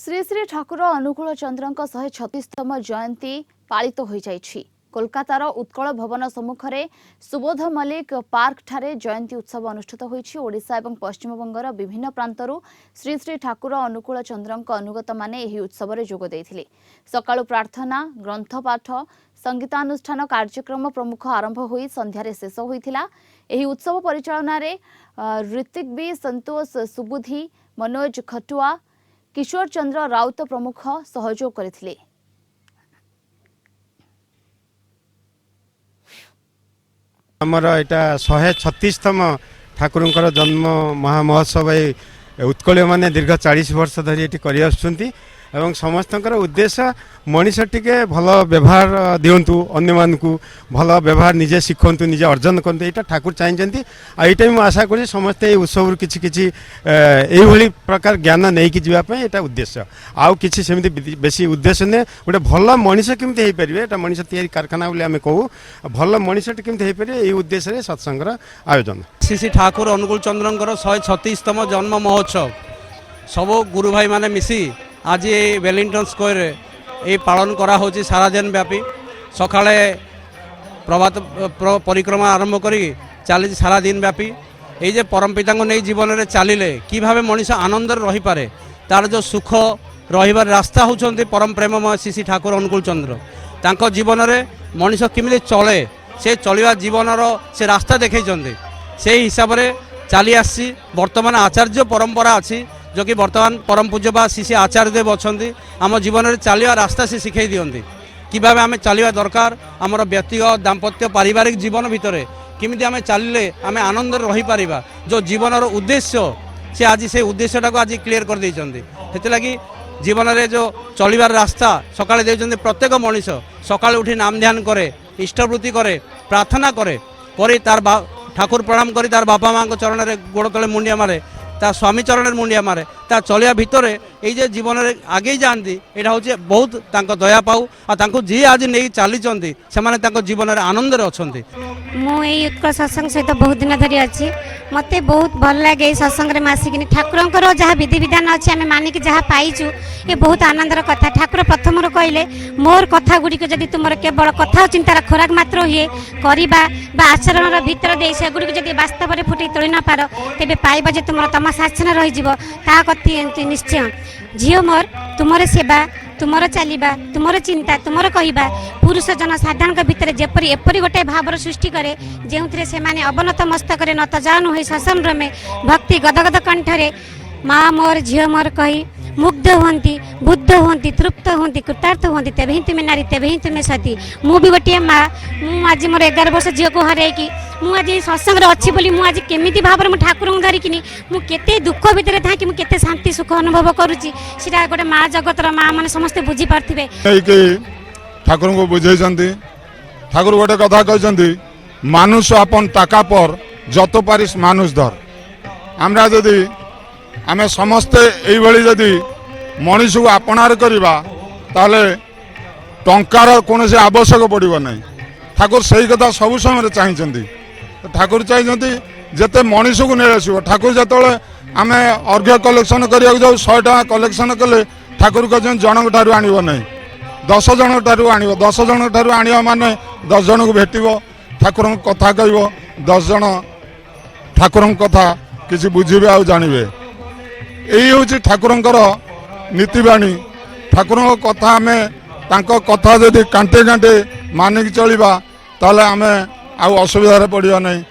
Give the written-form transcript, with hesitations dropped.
श्री श्री ठाकुर अनुकूल चंद्र 136तम जयंती पालित हो जाइछि। कोलकातार उत्कल भवन सम्मुख में सुबोध मल्लिक पार्क ठारे जयंती उत्सव अनुष्ठित होइछि। ओडिशा एवं पश्चिमबंगर विभिन्न प्रांतरू श्री श्री ठाकुर अनुकूल चंद्र अनुगत माने एही उत्सव रे जोग देइथिले। सकाळु प्रार्थना, ग्रंथपाठ, संगीतानुष्ठान कार्यक्रम प्रमुख आरंभ होई संध्यारे शेष होइथिला। एही उत्सव परिचालना रे ऋतिक बी, संतोष सुबुधी, मनोज खटुआ, किशोर चंद्र राउत प्रमुख सहयोग करथिले। आमर यहाँ 136तम ठाकुर जन्म महामहोत्सव उत्कल माने दीर्घ 40 वर्ष धरी ये कर एवं समस्त उद्देश्य मनीष टिके भल व्यवहार दिंतु, अन्य मानकु भल व्यवहार निजे शिखंतु, निजे अर्जन करते यहाँ ठाकुर चाहिए। यहाँ मुझे आशा करी समस्ते उत्सव किसी किसी यही प्रकार ज्ञान नहीं कि जावाई यहाँ उद्देश्य आउ कि सेमती बेसी उद्देश्य ने गोटे भल मनीष केमती हो पारे, यहाँ मनीष तैयारी कारखाना बोली आम कहूँ भल मनीष केमती हो पारे यही उद्देश्य सत्संगर आयोजन। श्री श्री ठाकुर अनुकूल चंद्र 136तम जन्म महोत्सव सब गुरु भाई माने मिसी आज वेलिंगटन स्क्वायर ये पालन करा होची सारा दिन व्यापी। सकाळे प्रभात परिक्रमा आरंभ करी चली सारा दिन व्यापी। ये जे परम पिता को नहीं जीवन में चलिले कि भावे मनीष आनंद रही पारे तार जो सुख रहिबार रास्ता होचंती परम प्रेममय श्री श्री ठाकुर अनुकूल चंद्र। तांको जीवन में मनीष किमिति चले से चलिबा जीवनर से रास्ता देखैचंती से हिसाब से चली आसी। वर्तमान आचार्य परंपरा अच्छी जो कि वर्तमान परम पूज्यपा श्री श्री आचार्य देव अच्छा आम जीवन में चलवा रास्ता से शिखई दिखती कि भाव आम चलवा दरकार। आमर व्यक्तिगत दाम्पत्य पारिवारिक जीवन भितर किमिति आम चलिले आम आनंद रही पारिबा जो जीवनर उद्देश्य से आज से उद्देश्यटा को आज क्लीयर कर देइचंती। हेतु लगी जीवन में जो चलिबार रास्ता सकाळे देइचंती। प्रत्येक मनीष सकाळे उठी नाम ध्यान करे, इष्टवृत्ति करे, प्रार्थना करे, तार ठाकुर प्रणाम करी तार बापा माँ चरण में गोड़ तले मुंडिया मारे, ता स्वामी चरण मुंडिया मारे, ता चलिया भितर ये जीवन में आगे जाती यहाँ हूँ बहुत दया पाऊ और जी आज नहीं चली से जीवन में आनंद अच्छा। मुझे उत्कल सत्संग सहित बहुत दिन धरी अच्छी मत बहुत भल लगे सत्संग में आसिक ठाकुर जहाँ विधि विधान अच्छे आम मानिक जहाँ पाइचु ये बहुत आनंदर कथा। ठाकुर प्रथम कहले मोर कथा गुड़िक जदि तुम केवल कथा चिंतार खोराक मात्र हुए करवा आचरण भितर दे से गुड़िक जदि वास्तव में फुटे तोड़ न पार तेज पाइब जे तुम तम शासन रही निश्चय। झील मोर तुमर सेवा, तुमर चलवा, तुमर चिंता, तुमर कहवा पुरुष जन साधारण भितर जेपरी एपरी गोटे भावर सृष्टि करे जो से अवनत मस्तक नत जान हो सत्संग में भक्ति गदगद कंठरे माँ मोर झील मोर कही मुग्ध होती, बुद्ध होती, तृप्त होती, कृतार्थ होती तेबे ही तुम्हें नारी तेबे ही तुम्हें सती। मु भी गोटे माँ आज मोर 11 वर्ष झील को हरैकी मुझे सत्संग अच्छी बोली मुझे केमी भाव में ठाकुर धरिकी मुझे दुख भितर था कि मुझे शांति सुख अनुभव करुँची गोटे माँ जगतर माँ मैंने समस्ते बुझीपारे ठाकुर को बुझे। ठाकुर गोटे कथा कहते मानुष अपन टाका पर जत पारिस मानुष धर। हमरा जदि आमे समस्ते यही जदि मनीष को आपणार करवा ताले टंकार कौन आवश्यक पड़ो ना। ठाकुर सही कथा सब समय चाहिए। ठाकुर चाहिए जिते मनीष को नहीं आसो। ठाकुर जो आम अर्घ्य कलेक्शन करने जाऊ 100 टका कलेक्शन कले ठाकुर कहते जनक ठारू आनब ना 10 जन ठारू आन 10 जन ठारू आनवा माने 10 जन को भेटब ठाकुर कथा कह 10 जन ठाकुर कथा किसी बुझे आ जानवे। यही हूँ ठाकुर नीतिवाणी। ठाकुर कथा आम कथा जदि कांटे कांटे मानिक चलवा ताले आम आ असुविधा पड़ो नहीं।